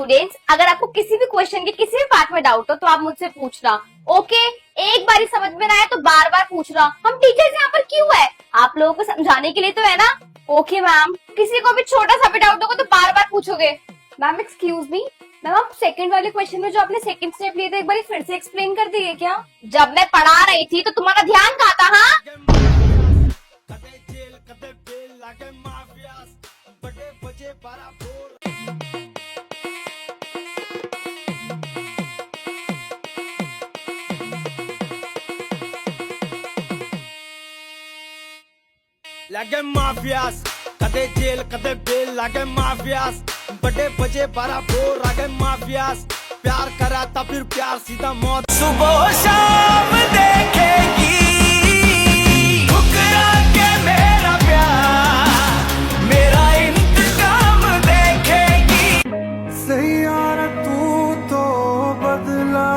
Students, अगर आपको किसी भी क्वेश्चन के किसी भी पार्ट में डाउट हो तो आप मुझसे पूछना। ओके, एक बार समझ में ना आए तो बार बार पूछना। हम टीचर्स यहाँ पर क्यों है? आप लोगों को समझाने के लिए तो है ना। ओके मैम, किसी को भी छोटा सा भी डाउट होगा तो बार बार पूछोगे। मैम एक्सक्यूज मी, मैम आप सेकंड वाले क्वेश्चन में जो आपने सेकंड स्टेप लिए थे एक बार फिर से एक्सप्लेन कर दिए क्या? जब मैं पढ़ा रही थी तो तुम्हारा ध्यान कहाँ था? हाँ, लागे माफियास कदे जेल कदे बेल लागे माफियास बड़े बजे बारा बोर लागे माफियास प्यार करा था फिर प्यार सीधा मौत सुबह शाम देखेगी ठुकरा के मेरा प्यार मेरा इंतकाम देखेगी सही यार तू तो बदला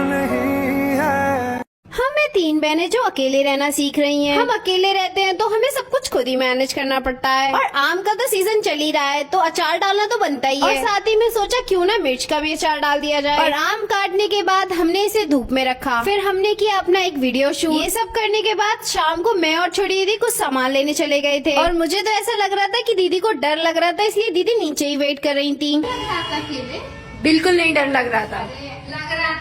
नहीं है। हमें 3 बहनें जो अकेले रहना सीख रही हैं। हम अकेले रहते हैं तो हमें सब कुछ खुद ही मैनेज करना पड़ता है। और आम का तो सीजन चल ही रहा है तो अचार डालना तो बनता ही है। और साथ ही में सोचा क्यों ना मिर्च का भी अचार डाल दिया जाए। और आम काटने के बाद हमने इसे धूप में रखा, फिर हमने किया अपना एक वीडियो शूट। ये सब करने के बाद शाम को मैं और छोटी दीदी कुछ सामान लेने चले गए थे। और मुझे तो ऐसा लग रहा था कि दीदी को डर लग रहा था, इसलिए दीदी नीचे ही वेट कर रही थी। बिल्कुल नहीं डर लग रहा था।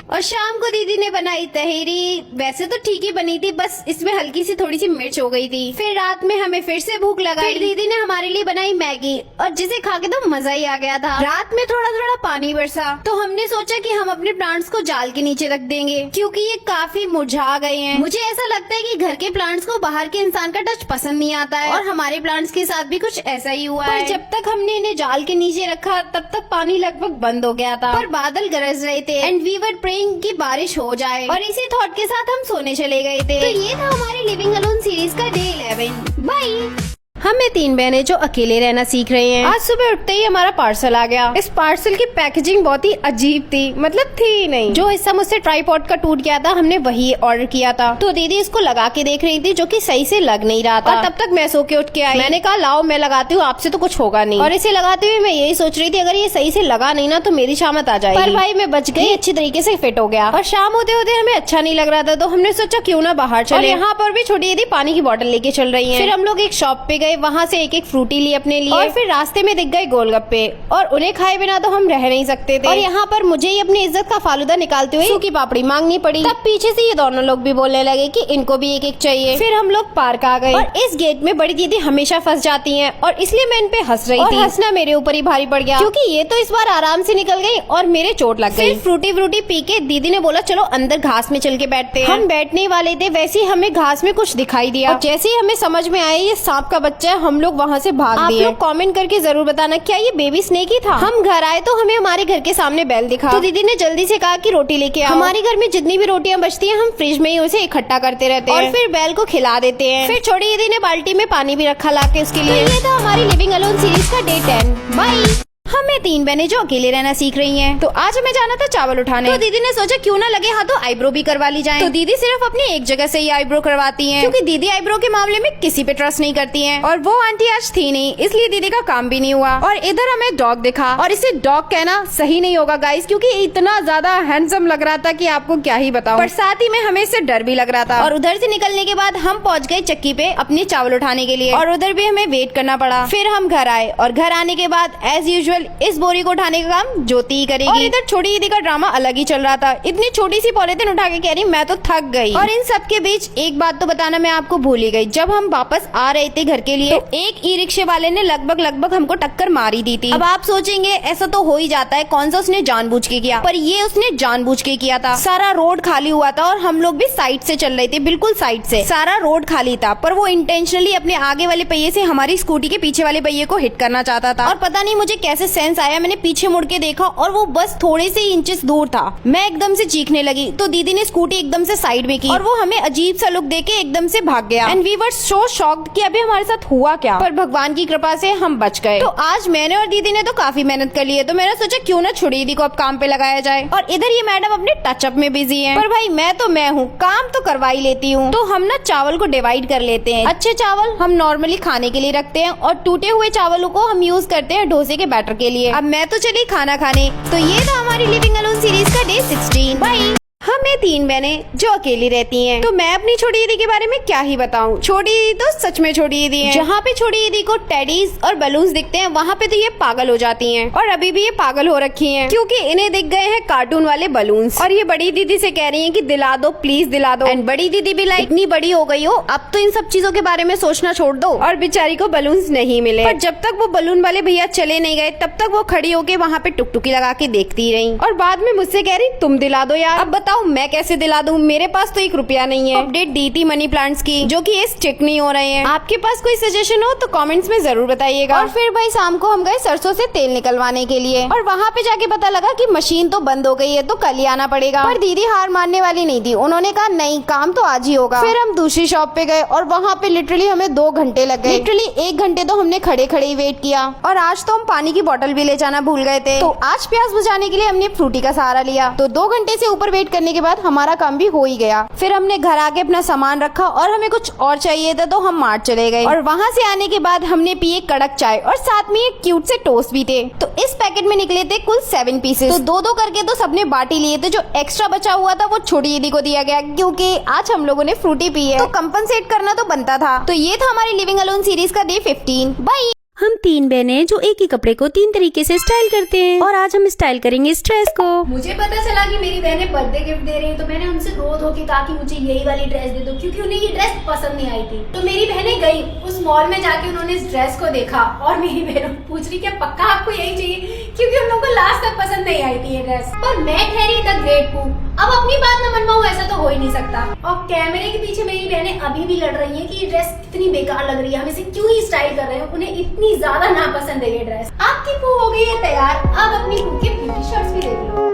और शाम को दीदी ने बनाई तहेरी। वैसे तो ठीक ही बनी थी, बस इसमें हल्की सी थोड़ी सी मिर्च हो गई थी। फिर रात में हमें फिर से भूख लगाई, फिर दीदी ने हमारे लिए बनाई मैगी और जिसे खा के तो मजा ही आ गया था। रात में थोड़ा थोड़ा पानी बरसा तो हमने सोचा कि हम अपने प्लांट्स को जाल के नीचे रख देंगे क्योंकि ये काफी मुरझा गए हैं। मुझे ऐसा लगता है कि घर के प्लांट्स को बाहर के इंसान का टच पसंद नहीं आता है और हमारे प्लांट्स के साथ भी कुछ ऐसा ही हुआ है। जब तक हमने इन्हें जाल के नीचे रखा तब तक पानी लगभग बंद हो गया था, पर बादल गरज रहे थे एंड वी वर प्रेइंग की बारिश हो जाए। और इसी थॉट के साथ हम सोने चले गए थे। तो ये था हमारी लिविंग अलोन सीरीज का डे 11। बाय। हमें 3 बहनें जो अकेले रहना सीख रहे हैं। आज सुबह उठते ही हमारा पार्सल आ गया। इस पार्सल की पैकेजिंग बहुत ही अजीब थी, मतलब थी ही नहीं। जो हिस्सा मुझसे ट्राइपॉड का टूट गया था हमने वही ऑर्डर किया था। तो दीदी इसको लगा के देख रही थी जो कि सही से लग नहीं रहा था। और तब तक मैं सो के उठ के आई। मैंने कहा लाओ मैं लगाती हूँ, आपसे तो कुछ होगा नहीं। और इसे लगाते हुए मैं यही सोच रही थी अगर ये सही से लगा नहीं ना तो मेरी शामत आ जाएगी। पर भाई मैं बच गई, अच्छी तरीके से फिट हो गया। और शाम होते होते हमें अच्छा नहीं लग रहा था तो हमने सोचा क्यों ना बाहर चले। यहाँ पर भी छोटी दीदी पानी की बोतल लेके चल रही है। फिर हम लोग एक शॉप पे गए, वहाँ से एक फ्रूटी ली अपने लिए। और फिर रास्ते में दिख गए गोलगप्पे और उन्हें खाए बिना तो हम रह नहीं सकते थे। और यहाँ पर मुझे ही अपनी इज्जत का फालूदा निकालते हुए सूखी पापड़ी मांगनी पड़ी। तब पीछे से ये दोनों लोग भी बोलने लगे कि इनको भी एक एक चाहिए। फिर हम लोग पार्क आ गए और इस गेट में बड़ी दीदी हमेशा फंस जाती हैं और इसलिए मैं इन पे हंस रही थी। हंसना मेरे ऊपर ही भारी पड़ गया क्योंकि ये तो इस बार आराम से निकल गई और मेरे चोट लग गई। फ्रूटी पी के दीदी ने बोला चलो अंदर घास में चल के बैठते हैं। हम बैठने वाले थे, वैसे ही हमें घास में कुछ दिखाई दिया। जैसे ही हमें समझ में आया ये सांप का बच्चा है, हम लोग वहाँ से भाग दिए। कमेंट करके जरूर बताना क्या ये बेबी स्नेक ही था। हम घर आए तो हमें हमारे घर के सामने बेल दिखा। तो दीदी ने जल्दी से कहा कि रोटी लेके आओ। हमारे घर में जितनी भी रोटियां बचती हैं हम फ्रिज में ही उसे इकट्ठा करते रहते हैं और फिर बेल को खिला देते हैं। फिर छोटी दीदी ने बाल्टी में पानी भी रखा लाके उसके लिए। तो ये था हमारी लिविंग अलोन सीरीज का डे 10। बाय। हमें 3 बहनें जो अकेले रहना सीख रही हैं। तो आज हमें जाना था चावल उठाने। तो दीदी ने सोचा क्यों ना लगे हाथों आईब्रो भी करवा ली जाए। तो दीदी सिर्फ अपनी एक जगह से ही आईब्रो करवाती हैं क्योंकि दीदी आईब्रो के मामले में किसी पे ट्रस्ट नहीं करती हैं। और वो आंटी आज थी नहीं इसलिए दीदी का काम भी नहीं हुआ। और इधर हमें डॉग दिखा और इसे डॉग कहना सही नहीं होगा गाइस क्योंकि इतना ज्यादा हैंडसम लग रहा था कि आपको क्या ही बताऊं। पर साथ ही में हमें इससे डर भी लग रहा था। और उधर से निकलने के बाद हम पहुँच गए चक्की पे अपने चावल उठाने के लिए और उधर भी हमें वेट करना पड़ा। फिर हम घर आए और घर आने के बाद एज यूजुअल इस बोरी को उठाने का काम ज्योति ही करेगी। और इधर छोटी दीदी का ड्रामा अलग ही चल रहा था। इतनी छोटी सी पॉलिथीन उठा के कह रही मैं तो थक गई। और इन सब के बीच एक बात तो बताना मैं आपको भूल ही गई। जब हम वापस आ रहे थे घर के लिए तो एक ई रिक्शे वाले ने लगभग हमको टक्कर मारी दी थी। अब आप सोचेंगे ऐसा तो हो ही जाता है, कौन सा उसने जानबूझ के किया, पर ये उसने जानबूझ के किया था। सारा रोड खाली हुआ था और हम लोग भी साइड से चल रहे थे, बिल्कुल साइड से सारा रोड खाली था, पर वो इंटेंशनली अपने आगे वाले पहिए से हमारी स्कूटी के पीछे वाले पहिए को हिट करना चाहता था। और पता नहीं मुझे कैसे सेंस आया, मैंने पीछे मुड़ के देखा और वो बस थोड़े से इंचेस दूर था। मैं एकदम से चीखने लगी तो दीदी ने स्कूटी एकदम से साइड में की और वो हमें अजीब सा लुक देके एकदम से भाग गया। And we were so shocked कि अभी हमारे साथ हुआ क्या, पर भगवान की कृपा से हम बच गए। तो आज मैंने और दीदी ने तो काफी मेहनत कर ली है, तो मैंने सोचा क्यों ना छोटी दीदी को अब काम पे लगाया जाए। और इधर ये मैडम अपने टचअप में बिजी है, पर भाई मैं हूँ, काम तो करवा ही लेती हूँ। तो हम ना चावल को डिवाइड कर लेते हैं। अच्छे चावल हम नॉर्मली खाने के लिए रखते हैं और टूटे हुए चावलों को हम यूज करते हैं डोसे के बैटर के लिए। अब मैं तो चली खाना खाने। तो ये था हमारी लिविंग अलोन सीरीज का डे 16। बाय। हमें 3 बहनें जो अकेली रहती हैं। तो मैं अपनी छोटी दीदी के बारे में क्या ही बताऊं। छोटी दीदी तो सच में छोटी दीदी है। जहाँ पे छोटी दीदी को टेडीज और बलून्स दिखते हैं वहाँ पे तो ये पागल हो जाती हैं। और अभी भी ये पागल हो रखी हैं क्योंकि इन्हें दिख गए हैं कार्टून वाले बलून्स। और ये बड़ी दीदी से कह रही है कि दिला दो, प्लीज दिला दो। एंड बड़ी दीदी भी लाइक इतनी बड़ी हो गई हो, अब तो इन सब चीजों के बारे में सोचना छोड़ दो। और बेचारी को बलून्स नहीं मिले। पर जब तक वो बलून वाले भैया चले नहीं गए तब तक वो खड़ी होके वहाँ पे टुकटुकी लगा के देखती रही। और बाद में मुझसे कह रही तुम दिला दो यार। अब बताओ मैं कैसे दिला दूं, मेरे पास तो 1 रुपया नहीं है। अपडेट दी थी मनी प्लांट्स की जो कि ये स्टिक नहीं हो रहे हैं। आपके पास कोई सजेशन हो तो कमेंट्स में जरूर बताइएगा। और फिर भाई शाम को हम गए सरसों से तेल निकलवाने के लिए और वहाँ पे जाके पता लगा कि मशीन तो बंद हो गई है तो कल ही आना पड़ेगा। पर दीदी हार मानने वाली नहीं थी, उन्होंने कहा नहीं काम तो आज ही होगा। फिर हम दूसरी शॉप पे गए और वहाँ पे लिटरली हमें 2 घंटे लग गए। लिटरली 1 घंटे तो हमने खड़े खड़े ही वेट किया। और आज तो हम पानी की बोतल भी ले जाना भूल गए थे। तो आज प्यास बुझाने के लिए हमने फ्रूटी का सहारा लिया। तो 2 घंटे से ऊपर वेट करने के बाद हमारा काम भी हो ही गया। फिर हमने घर आके अपना सामान रखा और हमें कुछ और चाहिए था तो हम मार्ट चले गए। और वहाँ से आने के बाद हमने पिए कड़क चाय और साथ में एक क्यूट से टोस्ट भी थे। तो इस पैकेट में निकले थे कुल 7 पीसेस। तो 2-2 करके तो सबने बाटी लिए थे। जो एक्स्ट्रा बचा हुआ था वो छोटी दीदी को दिया गया क्योंकि आज हम लोगों ने फ्रूटी पी है तो कंपनसेट करना तो बनता था। तो ये था हमारी लिविंग अलोन सीरीज का डे 15। बाय। हम 3 बहनें जो एक ही कपड़े को 3 तरीके से स्टाइल करते हैं और आज हम स्टाइल करेंगे इस ड्रेस को। मुझे पता चला कि मेरी बहनें बर्थडे गिफ्ट दे रही हैं तो मैंने उनसे रो धो के कहा कि मुझे यही वाली ड्रेस दे दो क्योंकि उन्हें ये ड्रेस पसंद नहीं आई थी। तो मेरी बहनें गई उस मॉल में जाके उन्होंने इस ड्रेस को देखा और मेरी बहनों पूछ रही क्या पक्का आपको यही चाहिए क्योंकि उन लोगों को लास्ट तक पसंद नहीं आई थी ये ड्रेस। पर मैं ठहरी द ग्रेट पू, अब अपनी बात न मनवाऊं ऐसा तो हो ही नहीं सकता। और कैमरे के पीछे मेरी बहनें अभी भी लड़ रही हैं कि ये ड्रेस कितनी बेकार लग रही है, हम इसे क्यों ही स्टाइल कर रहे हैं, उन्हें इतनी ज्यादा नापसंद है ये ड्रेस। आपकी पू हो गई है तैयार, अब अपनी पू के ब्यूटी शॉट्स भी देख लो।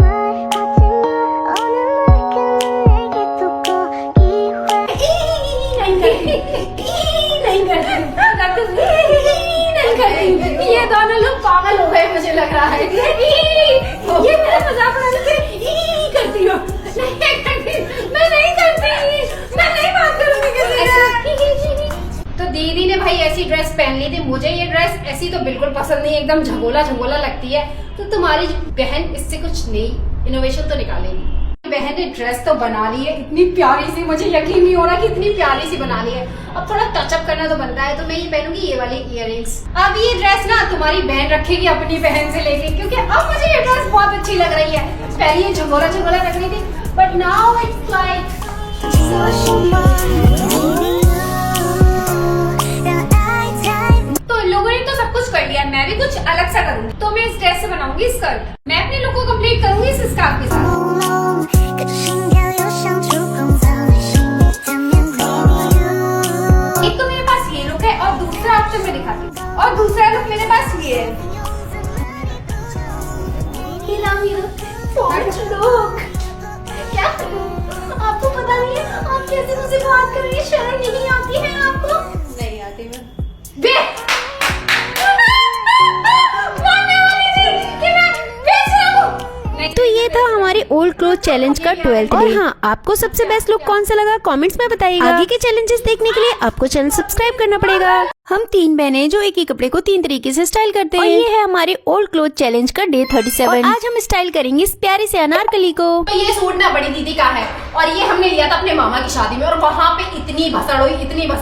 ये दोनों लोग पागल हो गए मुझे लग रहा है। ये मेरा मजाक उड़ाने से करती हो। मैं नहीं करती, मैं नहीं बात करूंगी किसी से। तो दीदी ने भाई ऐसी ड्रेस पहन ली थी, मुझे ये ड्रेस ऐसी तो बिल्कुल पसंद नहीं है, एकदम झगोला झगोला लगती है। तो तुम्हारी बहन इससे कुछ नई इनोवेशन तो निकालेगी। बहन ने ड्रेस तो बना ली है इतनी प्यारी सी, मुझे यकीन नहीं हो रहा कि इतनी प्यारी सी बना ली है। अब थोड़ा टचअप करना तो बनता है तो मैं ये पहनूंगी ये वाली इयररिंग्स। अब ये ड्रेस ना तुम्हारी बहन रखेगी अपनी बहन से लेके क्योंकि अब मुझे ये ड्रेस बहुत अच्छी लग रही है। पहले ये झगोला झगोला लग रही थी बट नाउ इट्स लाइक तो इन लोगों ने तो सब कुछ कर लिया, मैं भी कुछ अलग सा करूंगी। तो मैं इस ड्रेस से बनाऊंगी स्कर्ट। मैं अपने लुक को कंप्लीट करूंगी इस स्कार्फ के साथ। एक तो मेरे पास ये लुक है और दूसरा ऑप्शन मैं दिखाती हूँ। और दूसरा लुक मेरे पास ये है। क्या आपको पता नहीं है आप कैसे मुझसे बात कर रही है, शर्म नहीं आती है आपको? नहीं आती मैं तो ये था हमारे ओल्ड क्लोथ चैलेंज का 12th डे। और हाँ, आपको सबसे बेस्ट लुक कौन सा लगा कमेंट्स में बताइएगा। आगे के चैलेंजेस देखने के लिए आपको चैनल सब्सक्राइब करना पड़ेगा। हम 3 बहनें जो एक ही कपड़े को 3 तरीके से स्टाइल करते हैं। और ये है हमारे ओल्ड क्लोथ चैलेंज का डे 37। और आज हम स्टाइल करेंगे इस प्यारे से अनारकली को। तो ये सूट ना बड़ी दीदी का है और ये हमने लिया था अपने मामा की शादी में और वहाँ पे इतनी भसड़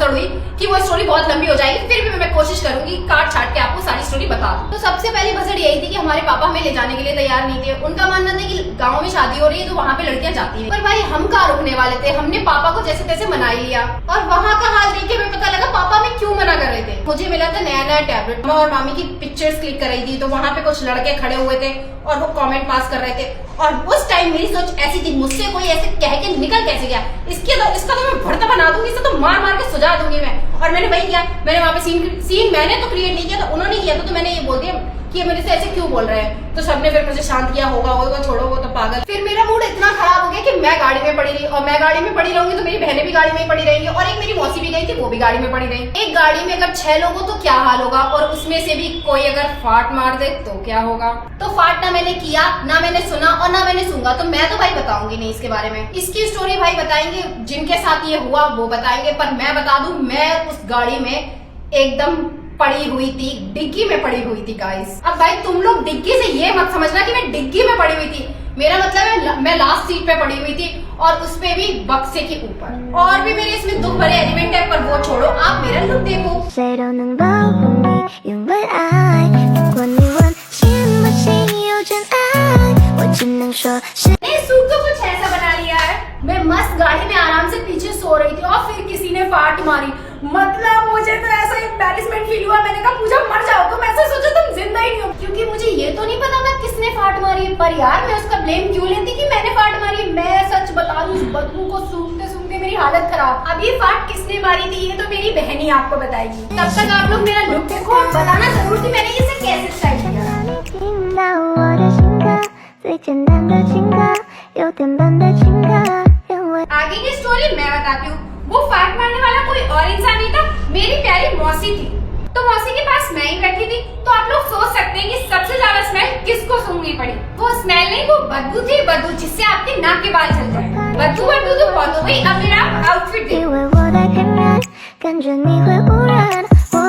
हुई कि वो स्टोरी बहुत लंबी हो जाएगी। फिर भी मैं कोशिश करूंगी काट छाट के आपको सारी स्टोरी बता दूं। तो सबसे पहली भसड़ यही थी कि हमारे पापा हमें ले जाने के लिए तैयार नहीं थे। उनका मानना था कि गाँव में शादी हो रही है तो वहाँ पे लड़कियां जाती है। पर भाई हम कहाँ रुकने वाले थे, हमने पापा को जैसे तैसे मना ही लिया। और वहाँ का हाल देख के हमें पता लगा पापा में क्यों मना कर रहे थे। मुझे मिला था नया टैबलेट, मामा और मामी की पिक्चर्स क्लिक कर रही थी तो वहाँ पे कुछ लड़के खड़े हुए थे और वो कमेंट पास कर रहे थे। और उस टाइम मेरी सोच ऐसी थी मुझसे कोई ऐसे कह के निकल कैसे गया, इसका तो मैं भरता बना दूंगी, इसे तो मार के सुझा दूंगी मैं। और मैंने वही किया, मैंने वहाँ पे सीन मैंने तो क्रिएट नहीं किया था, उन्होंने किया था। तो मैंने ये बोल दिया कि मेरे से ऐसे क्यों बोल रहे हैं। तो सबने फिर मुझे शांत किया, होगा छोड़ो वो तो पागल। फिर मेरा मूड इतना खराब हो गया कि मैं गाड़ी में पड़ी रही और मैं गाड़ी में पड़ी रहूंगी तो मेरी बहनें भी गाड़ी में ही पड़ी रहेंगी और एक मेरी मौसी भी गई थी वो भी गाड़ी में पड़ी रही। एक गाड़ी में अगर 6 लोग हो तो क्या हाल होगा और उसमें से भी कोई अगर फाट मार दे तो क्या होगा। तो फाट ना मैंने किया, ना मैंने सुना और ना मैंने सूंघा। तो मैं तो भाई बताऊंगी नहीं इसके बारे में। इसकी स्टोरी भाई बताएंगे जिनके साथ ये हुआ वो बताएंगे। पर मैं बता दूं मैं उस गाड़ी में एकदम पड़ी हुई थी, डिग्गी में पड़ी हुई थी गाइस। अब भाई तुम लोग डिग्गी से ये मत समझना कि मैं डिग्गी में पड़ी हुई थी, मेरा मतलब है मैं लास्ट सीट पे पड़ी हुई थी और उस पे भी बक्से के ऊपर। और भी मेरे इसमें दुख भरे एलिमेंट है, पर वो छोड़ो, आप मेरा लुक देखो। 谁都能保护你，因为爱。不管你问心不心有真爱，我只能说是。 मैंने सूट को कुछ ऐसा बना लिया है, मैं मस्त गाड़ी में आराम से पीछे सो रही थी और फिर किसी ने फाट मारी। मतलब मुझे तो ऐसा एम्बैरेसमेंट फील हुआ, मैंने कहा पूजा मर जाओ, तुम ऐसे सोचो तुम जिंदा ही नहीं हो, क्योंकि मुझे ये तो नहीं पता था किसने फाट मारी है। पर यार मैं उसका ब्लेम क्यों लेती कि मैंने फाट मारी। मैं सच बता दूं, उस बदबू को सूंघते सूंघते मेरी हालत खराब। अब ये फाट किसने मारी थी ये तो मेरी बहन ही आपको बताएगी। तब तक आप लोग मेरा लुक देखो और बताना जरूर कि मैंने इसे कैसे स्टाइल किया। 你听到我的情歌，最简单的情歌，有点笨的情歌，因为。 आगे की स्टोरी मैं बताती हूँ। वो फाट मारने वाला कोई और इंसान नहीं था, मेरी प्यारी मौसी थी। तो मौसी के पास मैं ही बैठी थी। तो आप लोग सोच सकते हैं कि सबसे ज्यादा स्मेल किसको सूंघनी पड़ी। वो स्मेल नहीं, वो बदबू थी, बदबू जिससे आपके नाक के बाल चल जाए। बदबू बदबू तो बहुत हो गई। अब मेरा आउटफिट 以 देखो। 为我太天然，感觉你会忽然。我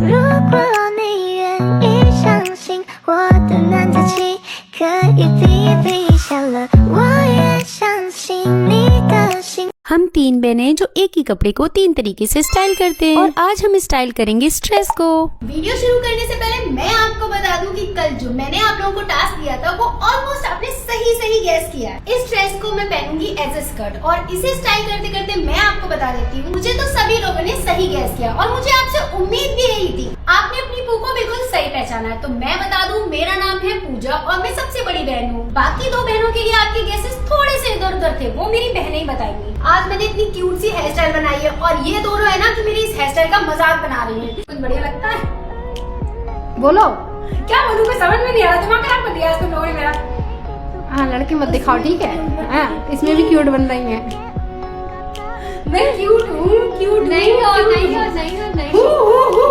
如果你愿意相信我的男子气，可以批评下了，我也相信你的心。 हम तीन बहनें जो एक ही कपड़े को तीन तरीके से स्टाइल करते हैं और आज हम स्टाइल करेंगे स्ट्रेस को। वीडियो शुरू करने से पहले मैं आपको बता दूं कि कल जो मैंने आप लोगों को टास्क दिया था वो ऑलमोस्ट आपने सही गैस किया है। इस ड्रेस को मैं पहनूंगी एज ए स्कर्ट और इसे स्टाइल करते करते मैं आपको बता देती हूँ, मुझे तो सभी लोगों ने सही गैस किया और मुझे आपसे उम्मीद भी यही थी। आपने अपनी पू को बिल्कुल सही पहचाना है। तो मैं बता दूं, मेरा नाम है पूजा और मैं सबसे बड़ी बहन हूँ। बाकी दो बहनों के लिए आपके गेसेस थोड़े से इधर उधर थे, वो मेरी बहनें ही बताएंगी। आज मैंने इतनी क्यूट सी हेयर स्टाइल बनाई है और ये दोनों है ना कि मेरी इस हेयर स्टाइल का मजाक बना रही है। कुछ बढ़िया लगता है? बोलो क्या बोलूं, मैं समझ में नहीं आ रहा, दिमाग खराब कर दिया तुम लोगों ने मेरा। हाँ लड़के मत दिखाओ ठीक है, हाँ इसमें भी क्यूट बन रही है। मैं क्यूट हूँ, क्यूट नहीं हो, नहीं हो, नहीं हो, नहीं हो।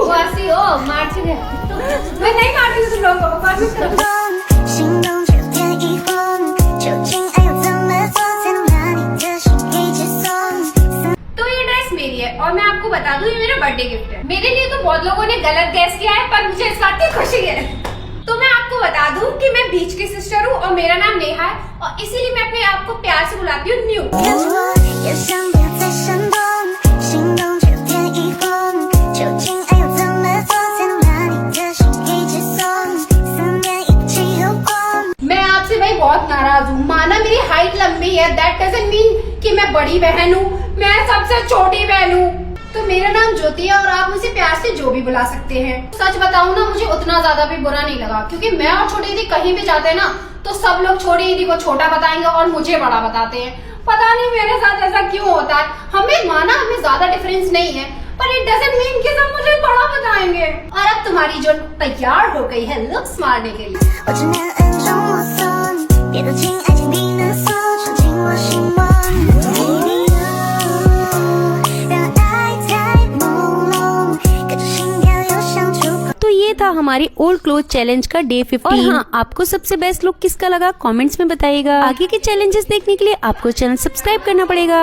वासी हो मार से मैं नहीं मारती हूँ तुम लोगों को, बकवास मत करो। 心动却有点疑惑，究竟爱要怎么做才能把你的心给解送？ तो ये ड्रेस मेरी है और मैं आपको बता दूं ये मेरा बर्थडे गिफ्ट है। मेरे लिए तो बहुत लोगों ने गलत गैस किया है, पर मुझे इस बात की खुशी है। तो मैं आपको बता दूं कि मैं बीच की सिस्टर हूँ और मेरा नाम नेहा है और इसीलिए मैं अपने आप को प्यार से बुलाती हूँ न्यू। 告诉我，要想不要再闪动，心动却有点疑惑，究竟爱要怎么做才能把你的心给解送？思念一起有光。 मैं आपसे भाई बहुत नाराज हूँ। माना मेरी हाइट लंबी है, दैट डजंट मीन कि मैं बड़ी बहन हूँ, मैं सबसे छोटी बहन हूँ। तो मेरा नाम ज्योति है और आप मुझे प्यार से जो भी बुला सकते हैं। सच बताऊँ ना, मुझे उतना ज्यादा भी बुरा नहीं लगा, क्योंकि मैं और छोटी दीदी कहीं भी जाते हैं ना तो सब लोग छोटी दीदी को छोटा बताएंगे और मुझे बड़ा बताते हैं। पता नहीं मेरे साथ ऐसा क्यों होता है। हमें माना हमें ज्यादा डिफरेंस नहीं है, पर इट डजंट मीन कि सब मुझे बड़ा बताएंगे। और अब तुम्हारी जो तैयार हो गई है लुक्स मारने के लिए। 我只能暗中摸索，别走进爱情避难所，闯进我心窝。让爱太朦胧，跟着心跳又想触碰。 तो ये था हमारी ओल्ड क्लोथ चैलेंज का डे 15। और हाँ, आपको सबसे बेस्ट लुक किसका लगा कमेंट्स में बताइएगा। आगे के चैलेंजेस देखने के लिए आपको चैनल सब्सक्राइब करना पड़ेगा।